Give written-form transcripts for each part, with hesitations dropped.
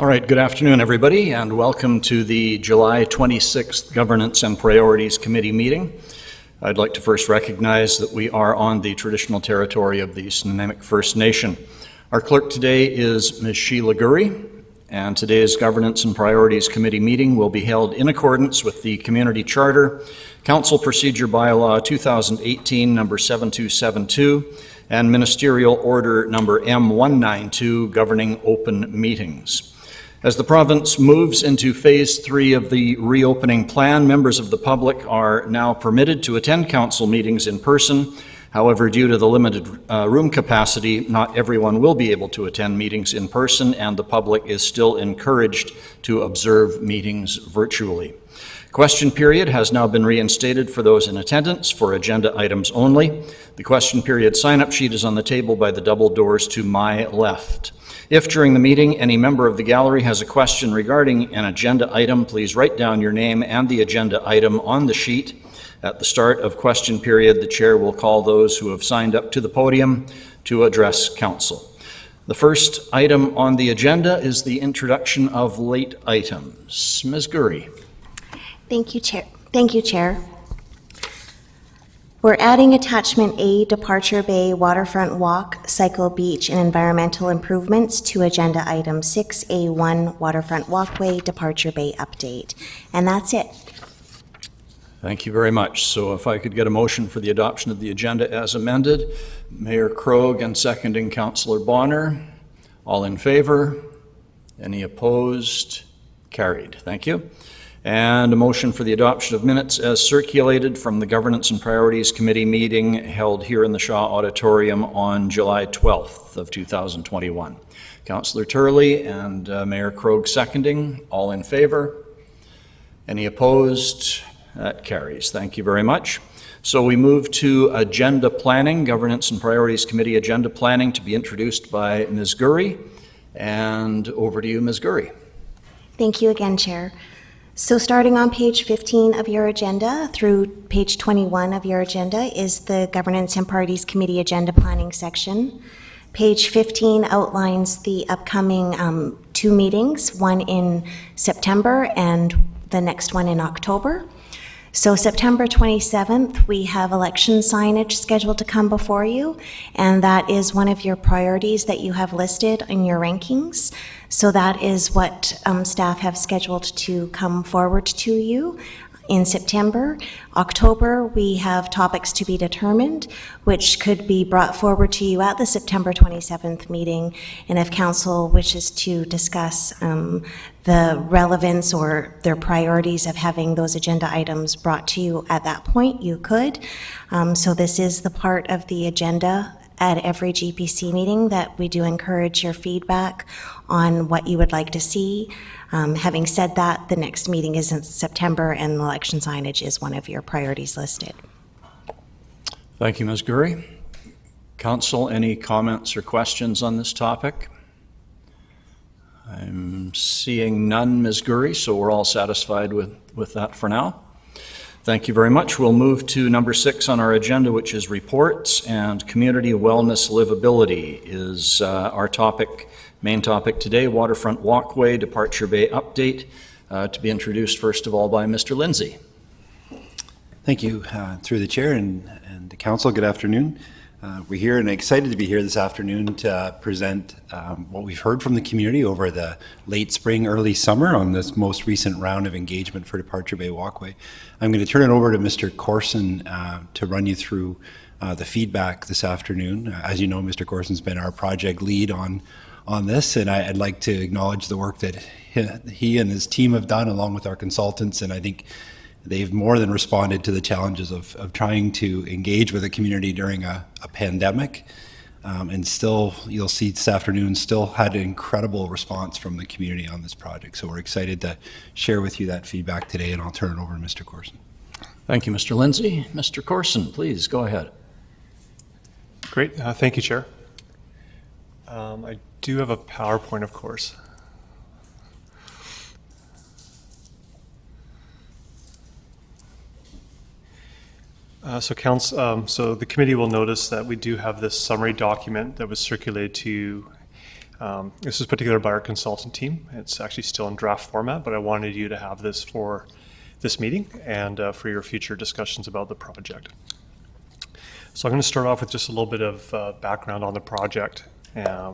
All right, good afternoon, everybody, and welcome to the July 26th Governance and Priorities Committee meeting. I'd like to first recognize that we are on the traditional territory of the Snuneymuxw First Nation. Our clerk today is Ms. Sheila Gurry, and today's Governance and Priorities Committee meeting will be held in accordance with the Community Charter, Council Procedure Bylaw 2018 number 7272, and Ministerial Order number M192 governing open meetings. As the province moves into Phase 3 of the reopening plan, members of the public are now permitted to attend council meetings in person. However, due to the limited room capacity, not everyone will be able to attend meetings in person, and the public is still encouraged to observe meetings virtually. Question period has now been reinstated for those in attendance for agenda items only. The question period sign-up sheet is on the table by the double doors to my left. If during the meeting any member of the gallery has a question regarding an agenda item, please write down your name and the agenda item on the sheet. At the start of question period, the chair will call those who have signed up to the podium to address council. The first item on the agenda is the introduction of late items. Ms. Gurry. Thank you, Chair. We're adding Attachment A, Departure Bay Waterfront Walk, Cycle Beach and Environmental Improvements to Agenda Item 6A1, Waterfront Walkway, Departure Bay Update. And that's it. Thank you very much. So if I could get a motion for the adoption of the agenda as amended. Mayor Krogh and seconding Councillor Bonner. All in favor? Any opposed? Carried. Thank you. And a motion for the adoption of minutes as circulated from the Governance and Priorities Committee meeting held here in the Shaw Auditorium on July 12th of 2021. Councillor Turley and Mayor Krogh seconding. All in favor? Any opposed? That carries. Thank you very much. So we move to agenda planning, Governance and Priorities Committee agenda planning, to be introduced by Ms. Gurry. And over to you, Ms. Gurry. Thank you again, Chair. So starting on page 15 of your agenda through page 21 of your agenda is the Governance and Priorities Committee agenda planning section. Page 15 outlines the upcoming two meetings, one in September and the next one in October. So September 27th, we have election signage scheduled to come before you, and that is one of your priorities that you have listed in your rankings. So that is what staff have scheduled to come forward to you in September. October, we have topics to be determined, which could be brought forward to you at the September 27th meeting. And if council wishes to discuss the relevance or their priorities of having those agenda items brought to you at that point, you could. So this is the part of the agenda at every GPC meeting that we do encourage your feedback on what you would like to see. Having said that, the next meeting is in September and election signage is one of your priorities listed. Thank you, Ms. Gurry. Council, any comments or questions on this topic? I'm seeing none, Ms. Gurry, so we're all satisfied with that for now. Thank you very much. We'll move to number 6 on our agenda, which is reports, and community wellness livability is our topic, main topic today, Waterfront Walkway, Departure Bay Update, to be introduced first of all by Mr. Lindsay. Thank you. Through the chair and the council, good afternoon. We're here and excited to be here this afternoon to present what we've heard from the community over the late spring, early summer on this most recent round of engagement for Departure Bay Walkway. I'm going to turn it over to Mr. Corson to run you through the feedback this afternoon. As you know, Mr. Corson's been our project lead on this, and I'd like to acknowledge the work that he and his team have done along with our consultants, and I think they've more than responded to the challenges of trying to engage with the community during a pandemic. And still, you'll see this afternoon, still had an incredible response from the community on this project. So we're excited to share with you that feedback today, and I'll turn it over to Mr. Corson. Thank you, Mr. Lindsay. Mr. Corson, please go ahead. Great. Thank you, Chair. I do have a PowerPoint, of course. So the committee will notice that we do have this summary document that was circulated to This was put together by our consultant team. It's actually still in draft format, but I wanted you to have this for this meeting and for your future discussions about the project. So I'm going to start off with just a little bit of background on the project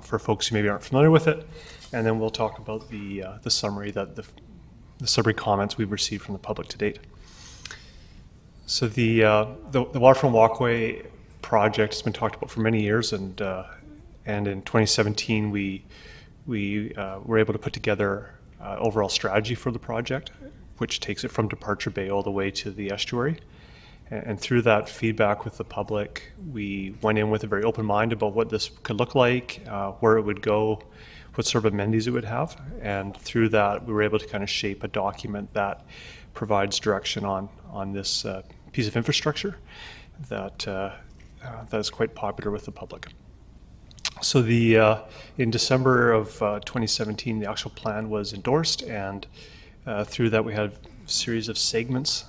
for folks who maybe aren't familiar with it, and then we'll talk about the summary the summary comments we've received from the public to date. So the Waterfront Walkway project has been talked about for many years, and in 2017 we were able to put together overall strategy for the project, which takes it from Departure Bay all the way to the estuary. And through that feedback with the public, we went in with a very open mind about what this could look like, where it would go, what sort of amenities it would have. And through that, we were able to kind of shape a document that provides direction on this piece of infrastructure that is quite popular with the public. So in December of 2017, the actual plan was endorsed, and through that we had a series of segments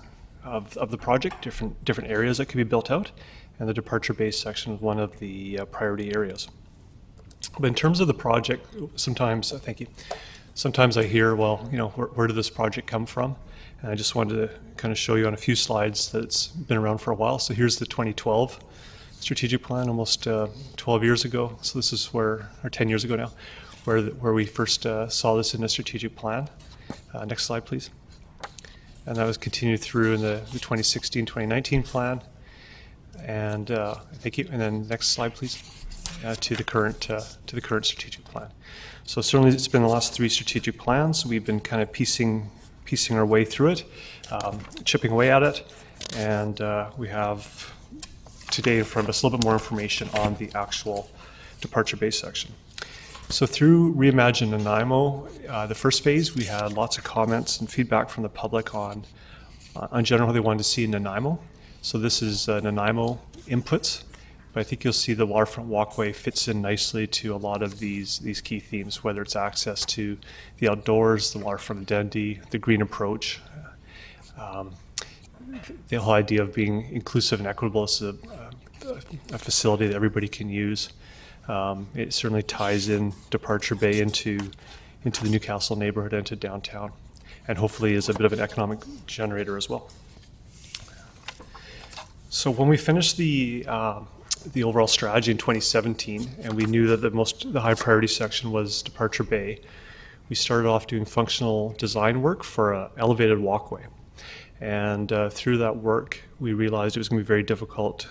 of the project, different areas that could be built out, and the Departure Bay section was one of the priority areas. But in terms of the project, sometimes I hear, well, where did this project come from? And I just wanted to kind of show you on a few slides that it's been around for a while. So here's the 2012 strategic plan, almost 12 years ago. So this is or 10 years ago now, where we first saw this in a strategic plan. Next slide, please. And that was continued through in the 2016-2019 plan. And thank you. And then next slide, please, to the current strategic plan. So certainly it's been the last 3 strategic plans. We've been kind of piecing our way through it, chipping away at it, and we have today in front of us a little bit more information on the actual Departure Bay section. So through Reimagine Nanaimo, the first phase, we had lots of comments and feedback from the public on general what they wanted to see in Nanaimo. So this is Nanaimo inputs, but I think you'll see the Waterfront Walkway fits in nicely to a lot of these key themes, whether it's access to the outdoors, the waterfront identity, the green approach, the whole idea of being inclusive and equitable. This is a facility that everybody can use. It certainly ties in Departure Bay into the Newcastle neighborhood and to downtown, and hopefully is a bit of an economic generator as well. So when we finished the overall strategy in 2017, and we knew that the high priority section was Departure Bay, we started off doing functional design work for an elevated walkway. And through that work, we realized it was going to be very difficult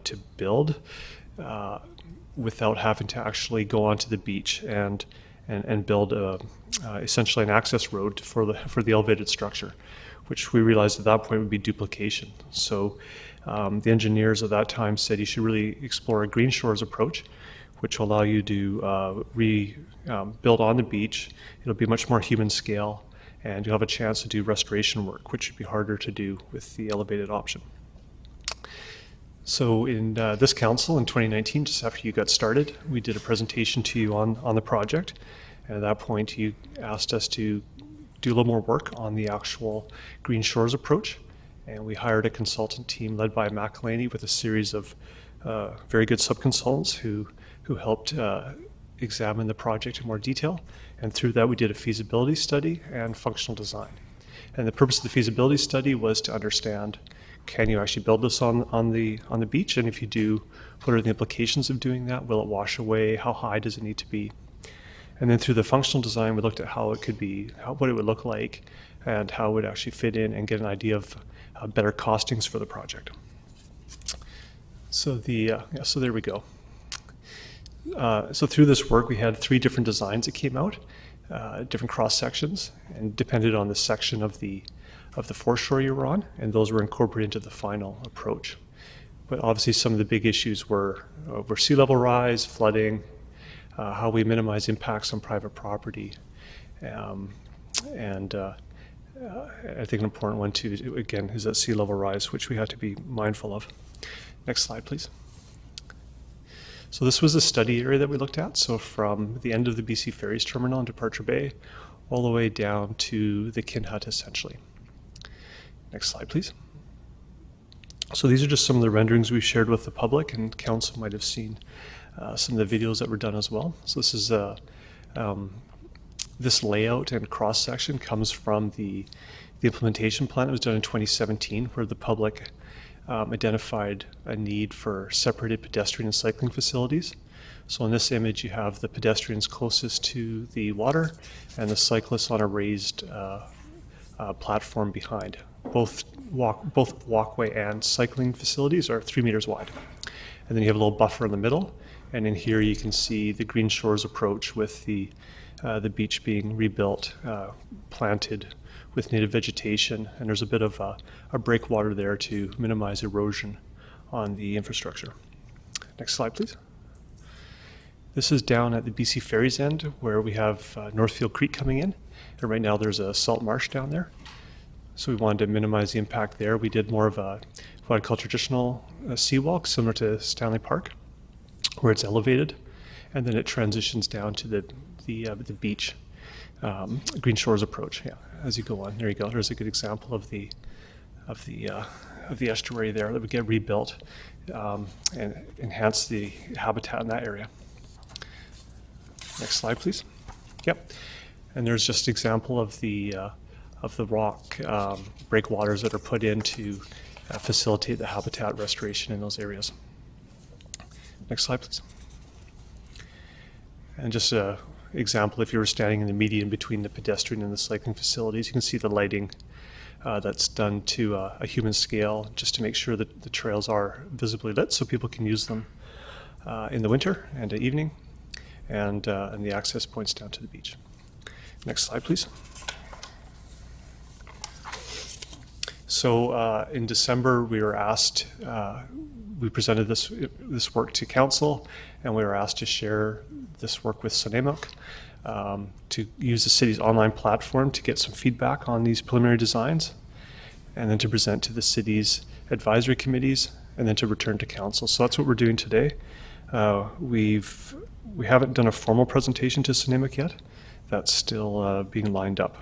to build without having to actually go onto the beach and build essentially an access road for the elevated structure, which we realized at that point would be duplication. So the engineers at that time said you should really explore a Green Shores approach, which will allow you to build on the beach. It'll be much more human scale, and you'll have a chance to do restoration work, which would be harder to do with the elevated option. So in this council in 2019, just after you got started, we did a presentation to you on the project. And at that point, you asked us to do a little more work on the actual Green Shores approach. And we hired a consultant team led by McElhaney with a series of very good sub-consultants who helped examine the project in more detail. And through that, we did a feasibility study and functional design. And the purpose of the feasibility study was to understand, can you actually build this on the beach? And if you do, what are the implications of doing that? Will it wash away? How high does it need to be? And then through the functional design, we looked at how it could be, what it would look like, and how it would actually fit in, and get an idea of better costings for the project. So so there we go. So through this work, we had 3 different designs that came out, different cross sections, and depended on the section of the foreshore you were on, and those were incorporated into the final approach. But obviously, some of the big issues were sea level rise, flooding, how we minimize impacts on private property, and I think an important one too, again, is that sea level rise, which we have to be mindful of. Next slide, please. So this was a study area that we looked at. So from the end of the BC Ferries terminal in Departure Bay, all the way down to the Kinhut, essentially. Next slide, please. So these are just some of the renderings we've shared with the public, and council might have seen some of the videos that were done as well. So this is This layout and cross-section comes from the implementation plan that was done in 2017, where the public identified a need for separated pedestrian and cycling facilities. So in this image, you have the pedestrians closest to the water and the cyclists on a raised platform behind. Both walkway and cycling facilities are 3 meters wide. And then you have a little buffer in the middle. And in here you can see the Green Shores approach with the beach being rebuilt, planted with native vegetation. And there's a bit of a breakwater there to minimize erosion on the infrastructure. Next slide, please. This is down at the BC Ferries end where we have Northfield Creek coming in. And right now there's a salt marsh down there. So we wanted to minimize the impact there. We did more of what I'd call traditional seawalk, similar to Stanley Park, where it's elevated, and then it transitions down to the beach, Green Shores approach. Yeah, as you go on, there you go. There's a good example of the estuary there that would get rebuilt and enhance the habitat in that area. Next slide, please. Yep, and there's just an example of the rock breakwaters that are put in to facilitate the habitat restoration in those areas. Next slide, please. And just an example, if you were standing in the median between the pedestrian and the cycling facilities, you can see the lighting that's done to a human scale just to make sure that the trails are visibly lit so people can use them in the winter and at evening, and the access points down to the beach. Next slide, please. So in December, we were asked, we presented this work to council, and we were asked to share this work with Snuneymuxw to use the city's online platform to get some feedback on these preliminary designs, and then to present to the city's advisory committees, and then to return to council. So that's what we're doing today. We haven't done a formal presentation to Snuneymuxw yet. That's still being lined up,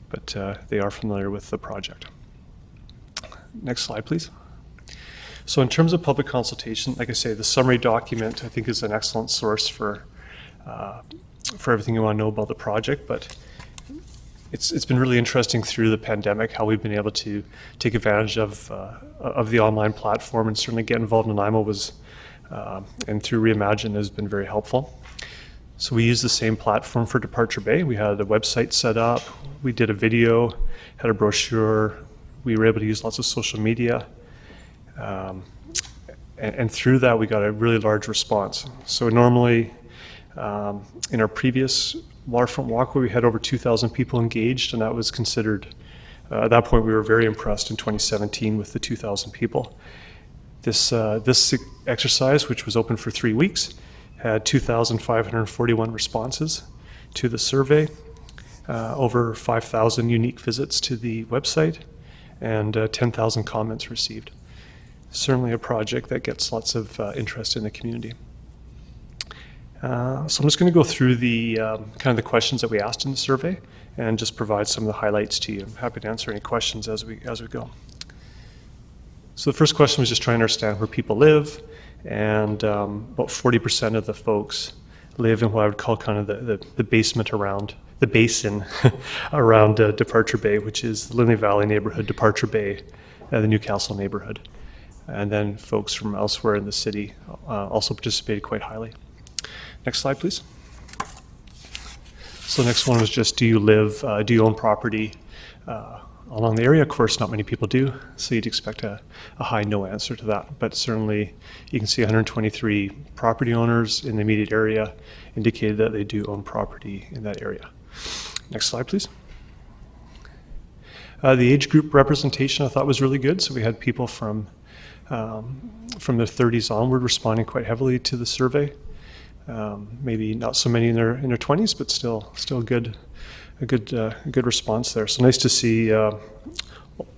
but they are familiar with the project. Next slide, please. So in terms of public consultation, like I say, the summary document I think is an excellent source for everything you want to know about the project, but it's been really interesting through the pandemic how we've been able to take advantage of the online platform, and certainly get involved in Nanaimo was, and through Reimagine has been very helpful. So we used the same platform for Departure Bay. We had a website set up, we did a video, had a brochure, we were able to use lots of social media, and through that we got a really large response. So normally in our previous waterfront walkway we had over 2,000 people engaged, and that was considered, at that point we were very impressed in 2017 with the 2,000 people. This exercise, which was open for 3 weeks, had 2,541 responses to the survey, over 5,000 unique visits to the website, and 10,000 comments received. Certainly a project that gets lots of interest in the community. So I'm just going to go through the kind of the questions that we asked in the survey and just provide some of the highlights to you. I'm happy to answer any questions as we go. So the first question was just trying to understand where people live, and about 40% of the folks live in what I would call kind of the basement around the basin around Departure Bay, which is the Lindley Valley neighborhood, Departure Bay, the Newcastle neighborhood. And then folks from elsewhere in the city also participated quite highly. Next slide, please. So the next one was just, do you own property along the area? Of course, not many people do, so you'd expect a high no answer to that. But certainly you can see 123 property owners in the immediate area indicated that they do own property in that area. Next slide, please. The age group representation I thought was really good. So we had people from the 30s onward responding quite heavily to the survey. Maybe not so many in their 20s, but still a good response there. So nice to see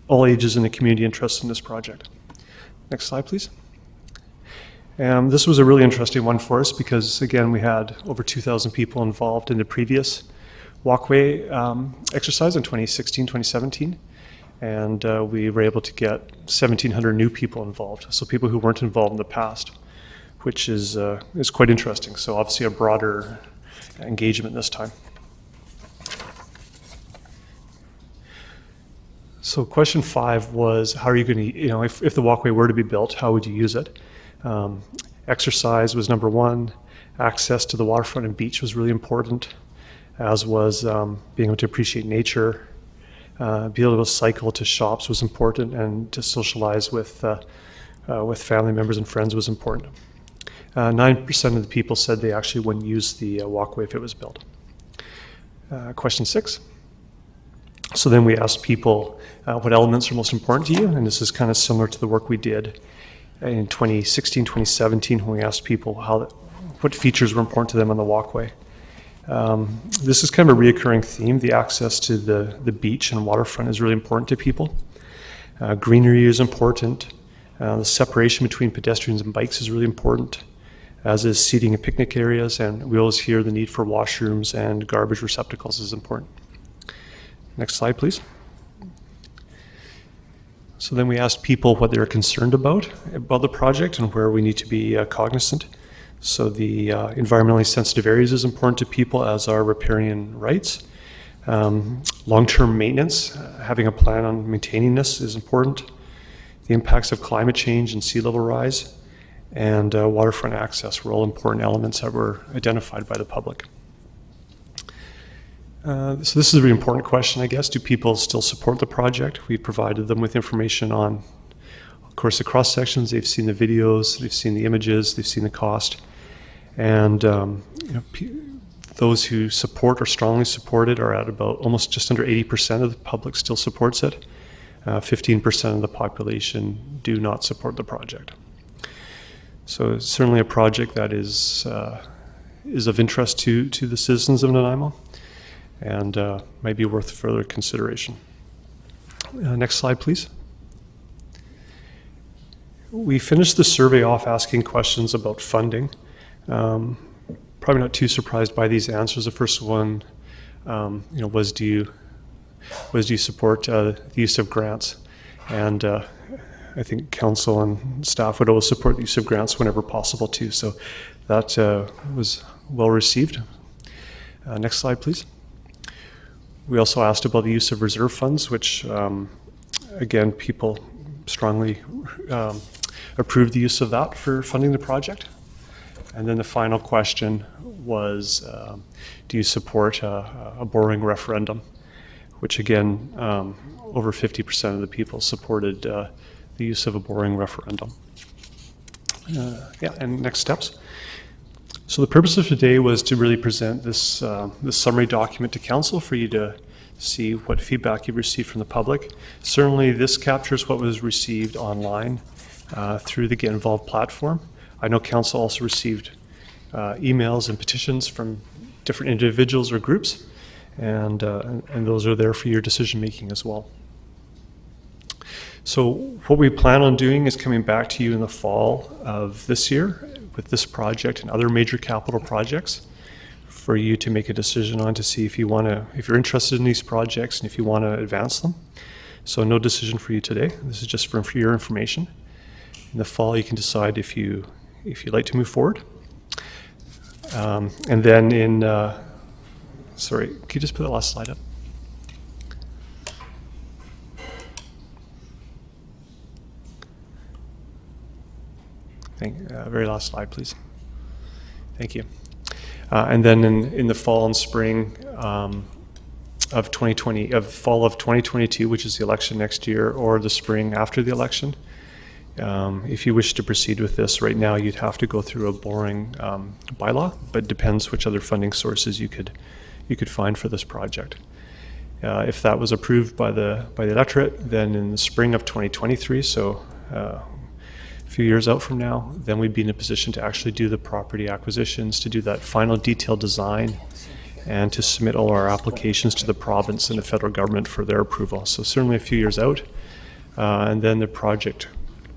all ages in the community interested in this project. Next slide, please. This was a really interesting one for us because, again, we had over 2,000 people involved in the previous walkway exercise in 2016, 2017. And we were able to get 1,700 new people involved, so people who weren't involved in the past, which is quite interesting. So obviously a broader engagement this time. So question 5 was, how are you going to, if the walkway were to be built, how would you use it? Exercise was number 1. Access to the waterfront and beach was really important, as was being able to appreciate nature. Be able to cycle to shops was important, and to socialize with family members and friends was important. 9% of the people said they actually wouldn't use the walkway if it was built. Question 6. So then we asked people what elements are most important to you, and this is kind of similar to the work we did in 2016, 2017, when we asked people what features were important to them on the walkway. This is kind of a reoccurring theme. The access to the beach and waterfront is really important to people. Greenery is important. The separation between pedestrians and bikes is really important, as is seating and picnic areas, and we always hear the need for washrooms and garbage receptacles is important. Next slide, please. So then we asked people what they're concerned about the project and where we need to be cognizant. So the environmentally sensitive areas is important to people, as are riparian rights. Long-term maintenance, having a plan on maintaining this is important. The impacts of climate change and sea level rise, and waterfront access were all important elements that were identified by the public. So this is a really important question, I guess. Do people still support the project? We provided them with information on, of course, the cross sections. They've seen the videos, they've seen the images, they've seen the cost. And those who support or strongly support it are at about almost just under 80% of the public still supports it. 15% of the population do not support the project. So it's certainly a project that is of interest to the citizens of Nanaimo, and might be worth further consideration. Next slide, please. We finished the survey off asking questions about funding. Probably not too surprised by these answers. The first one, was do you support the use of grants? And I think council and staff would always support the use of grants whenever possible too. So that was well received. Next slide, please. We also asked about the use of reserve funds, which again, people strongly approved the use of that for funding the project. And then the final question was, do you support a boring referendum? Which again, over 50% of the people supported the use of a boring referendum. And next steps. So the purpose of today was to really present this summary document to council for you to see what feedback you've received from the public. Certainly this captures what was received online through the Get Involved platform. I know council also received emails and petitions from different individuals or groups, and those are there for your decision making as well. So what we plan on doing is coming back to you in the fall of this year with this project and other major capital projects for you to make a decision on, to see if you're interested in these projects and if you want to advance them. So no decision for you today. This is just for your information. In the fall, you can decide if you'd like to move forward. And then in, sorry, could you just put that last slide up? Very last slide, please. Thank you. And then in the fall and spring fall of 2022, which is the election next year, or the spring after the election, if you wish to proceed with this, right now you'd have to go through a boring bylaw, but it depends which other funding sources you could find for this project. If that was approved by the electorate, then in the spring of 2023, so a few years out from now, then we'd be in a position to actually do the property acquisitions, to do that final detailed design, and to submit all our applications to the province and the federal government for their approval. So certainly a few years out, and then the project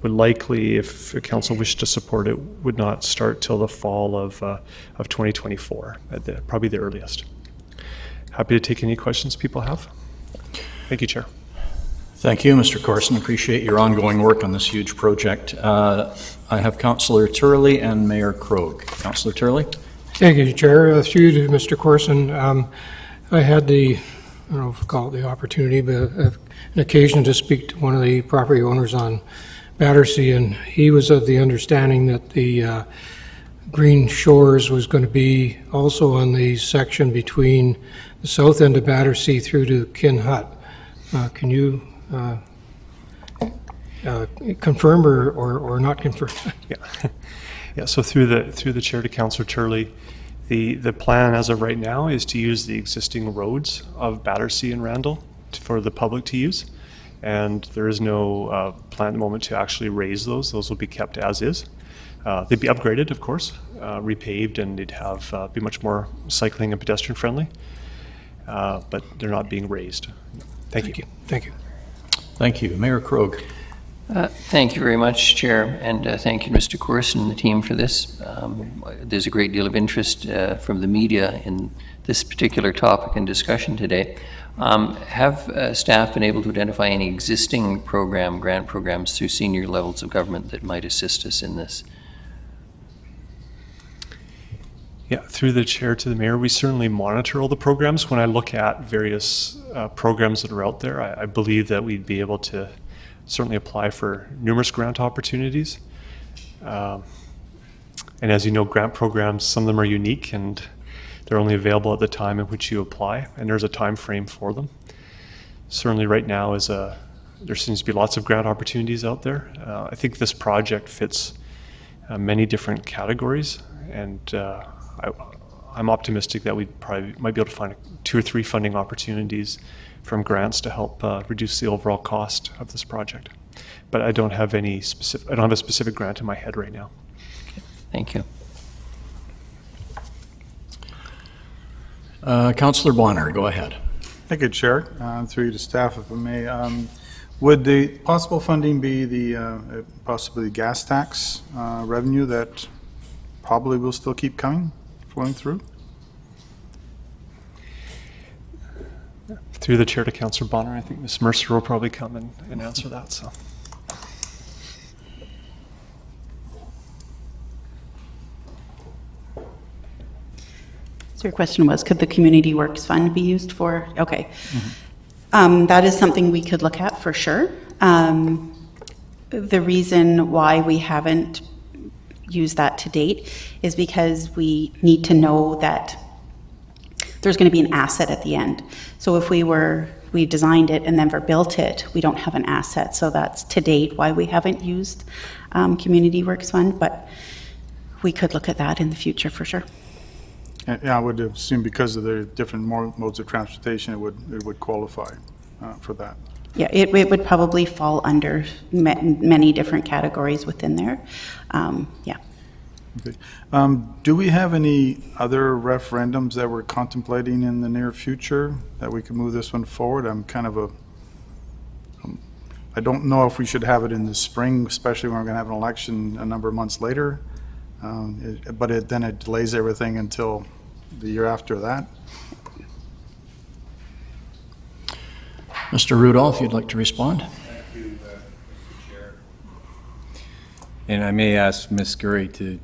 would likely, if the council wished to support it, would not start till the fall of 2024, at probably the earliest. Happy to take any questions people have. Thank you, Chair. Thank you, Mr. Corson. Appreciate your ongoing work on this huge project. I have Councillor Turley and Mayor Krogh. Councillor Turley. Thank you, Chair. Through you to Mr. Corson, I had the, I don't know if I call it the opportunity, but an occasion to speak to one of the property owners on Battersea, and he was of the understanding that the Green Shores was going to be also on the section between the south end of Battersea through to Kinhut. Can you confirm or not confirm? Yeah. Yeah, so through the chair to Councillor Turley, the plan as of right now is to use the existing roads of Battersea and Randall for the public to use. And there is no plan at the moment to actually raise those. Those will be kept as is. They'd be upgraded, of course, repaved, and they'd have be much more cycling and pedestrian friendly. But they're not being raised. Thank you. Thank you. Thank you. Mayor Krog. Thank you very much, Chair, and thank you, Mr. Corson and the team for this. There's a great deal of interest from the media in this particular topic and discussion today. Have staff been able to identify any existing grant programs through senior levels of government that might assist us in this? Yeah, through the chair to the mayor, we certainly monitor all the programs. When I look at various programs that are out there, I believe that we'd be able to certainly apply for numerous grant opportunities. And as you know, grant programs, some of them are unique and they're only available at the time in which you apply, and there's a time frame for them. Certainly right now there seems to be lots of grant opportunities out there. I think this project fits many different categories, and I'm optimistic that we probably might be able to find 2 or 3 funding opportunities from grants to help reduce the overall cost of this project. But I don't have a specific grant in my head right now. Thank you. Councillor Bonner, go ahead. Thank you, Chair. Through you to staff, if I may. Would the possible funding be the possibly gas tax revenue that probably will still keep flowing through? Through the chair to Councillor Bonner, I think Ms. Mercer will probably come and answer that. So. So your question was, could the Community Works Fund be used for? Okay. That is something we could look at for sure. The reason why we haven't used that to date is because we need to know that there's going to be an asset at the end. So if we designed it and never built it, we don't have an asset. So that's to date why we haven't used Community Works Fund, but we could look at that in the future for sure. Yeah, I would assume because of the different modes of transportation, it would qualify for that. Yeah, it would probably fall under many different categories within there. Yeah. Okay. Do we have any other referendums that we're contemplating in the near future that we could move this one forward? I'm kind of I don't know if we should have it in the spring, especially when we're going to have an election a number of months later. But then it delays everything until the year after that. Mr. Rudolph, you'd like to respond? Thank you, Mr. Chair. And I may ask Ms. Gurry to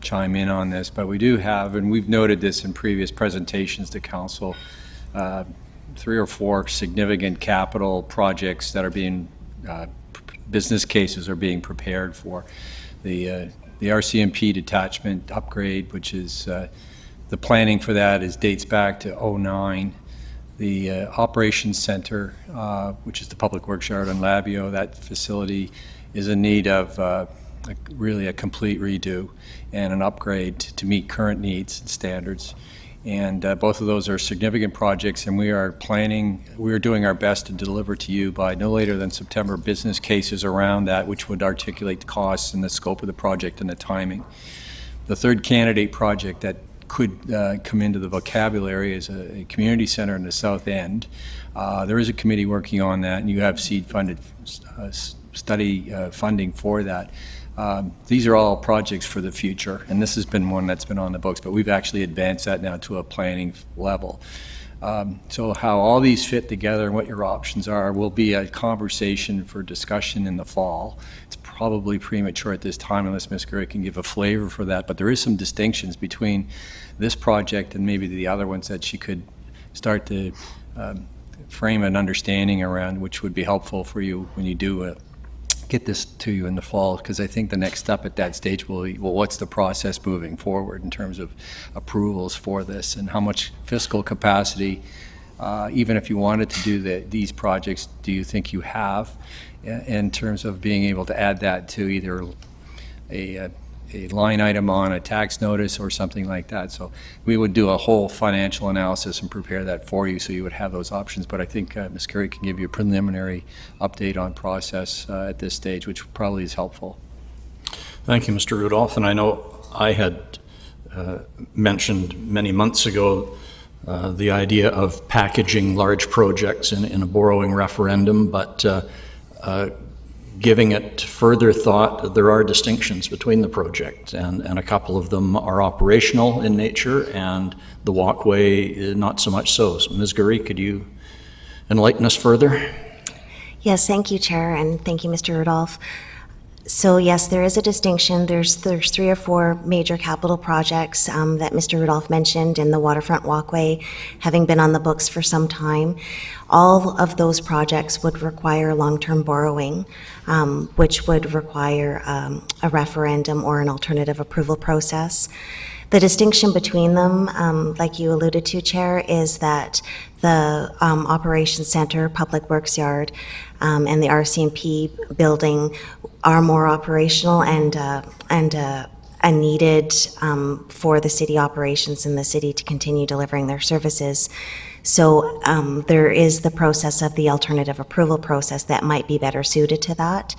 chime in on this, but we do have, and we've noted this in previous presentations to Council, 3 or 4 significant capital projects that are being, business cases are being prepared for. The RCMP detachment upgrade, which is, the planning for that dates back to '09. The operations center, which is the public works yard on Labio, that facility is in need of really a complete redo and an upgrade to meet current needs and standards. And both of those are significant projects, and we are doing our best to deliver to you by no later than September business cases around that, which would articulate the costs and the scope of the project and the timing. The third candidate project that could come into the vocabulary is a community center in the south end. There is a committee working on that, and you have seed-funded study funding for that. These are all projects for the future, and this has been one that's been on the books, but we've actually advanced that now to a planning level. So how all these fit together and what your options are will be a conversation for discussion in the fall. It's probably premature at this time unless Ms. Gurry can give a flavor for that, but there is some distinctions between this project and maybe the other ones that she could start to frame an understanding around, which would be helpful for you when you do get this to you in the fall, because I think the next step at that stage will be, well, what's the process moving forward in terms of approvals for this, and how much fiscal capacity, even if you wanted to do these projects, do you think you have in terms of being able to add that to either a line item on a tax notice or something like that. So we would do a whole financial analysis and prepare that for you so you would have those options. But I think Ms. Curry can give you a preliminary update on process at this stage, which probably is helpful. Thank you, Mr. Rudolph. And I know I had mentioned many months ago the idea of packaging large projects in a borrowing referendum, but giving it further thought, there are distinctions between the project, and a couple of them are operational in nature, and the walkway not so much so. So Ms. Gurry, could you enlighten us further? Yes, thank you, Chair, and thank you, Mr. Rudolph. So yes, there is a distinction. There's 3 or 4 major capital projects that Mr. Rudolph mentioned, in the waterfront walkway, having been on the books for some time. All of those projects would require long-term borrowing, which would require a referendum or an alternative approval process. The distinction between them, like you alluded to, Chair, is that the Operations Center, Public Works Yard, and the RCMP building are more operational and needed for the city operations in the city to continue delivering their services. So there is the process of the alternative approval process that might be better suited to that.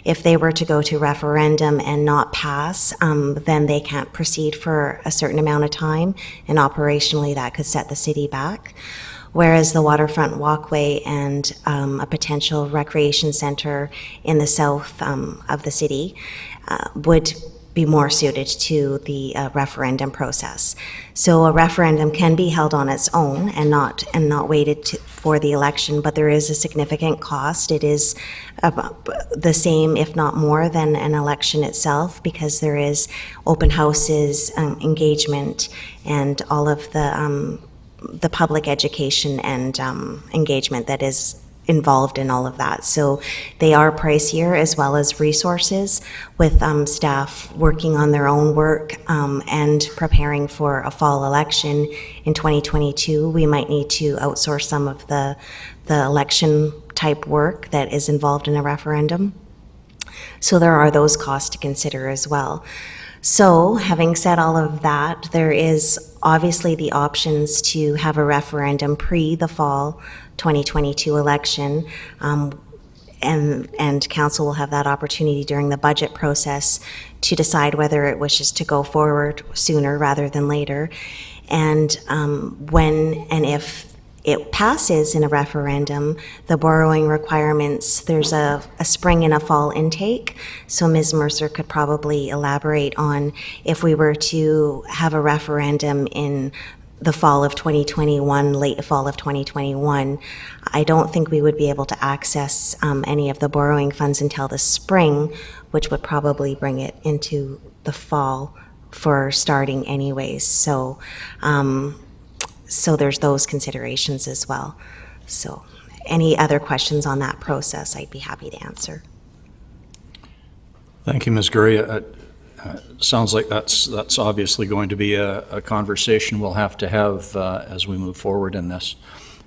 If they were to go to referendum and not pass, then they can't proceed for a certain amount of time, and operationally that could set the city back. Whereas the waterfront walkway and a potential recreation center in the south of the city would be more suited to the referendum process. So a referendum can be held on its own and not waited for the election, but there is a significant cost. It is the same, if not more, than an election itself, because there is open houses, engagement, and all of the public education and engagement that is involved in all of that. So they are pricier, as well as resources, with staff working on their own work and preparing for a fall election in 2022. We might need to outsource some of the election type work that is involved in a referendum. So there are those costs to consider as well. So, having said all of that, there is obviously the options to have a referendum pre the fall 2022 election, and council will have that opportunity during the budget process to decide whether it wishes to go forward sooner rather than later. And when and if it passes in a referendum, the borrowing requirements, there's a spring and a fall intake. So Ms. Mercer could probably elaborate on if we were to have a referendum in the fall of 2021, late fall of 2021, I don't think we would be able to access any of the borrowing funds until the spring, which would probably bring it into the fall for starting anyways. So there's those considerations as well. So any other questions on that process, I'd be happy to answer. Thank you, Ms. Gurry. Sounds like that's obviously going to be a conversation we'll have to have as we move forward in this.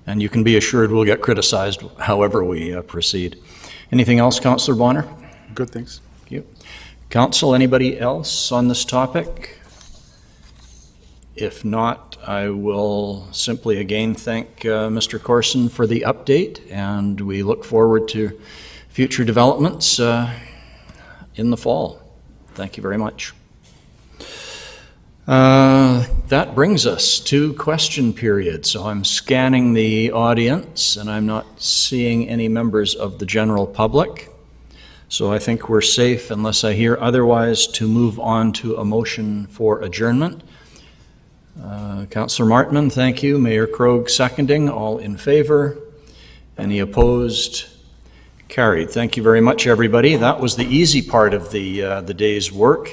And you can be assured we'll get criticized however we proceed. Anything else, Councillor Bonner? Good, thanks. Thank you. Council, anybody else on this topic? If not, I will simply again thank Mr. Corson for the update, and we look forward to future developments in the fall. Thank you very much. That brings us to question period. So I'm scanning the audience, and I'm not seeing any members of the general public. So I think we're safe, unless I hear otherwise, to move on to a motion for adjournment. Councillor Martman, thank you. Mayor Krog seconding. All in favor? Any opposed? Carried. Thank you very much, everybody. That was the easy part of the day's work,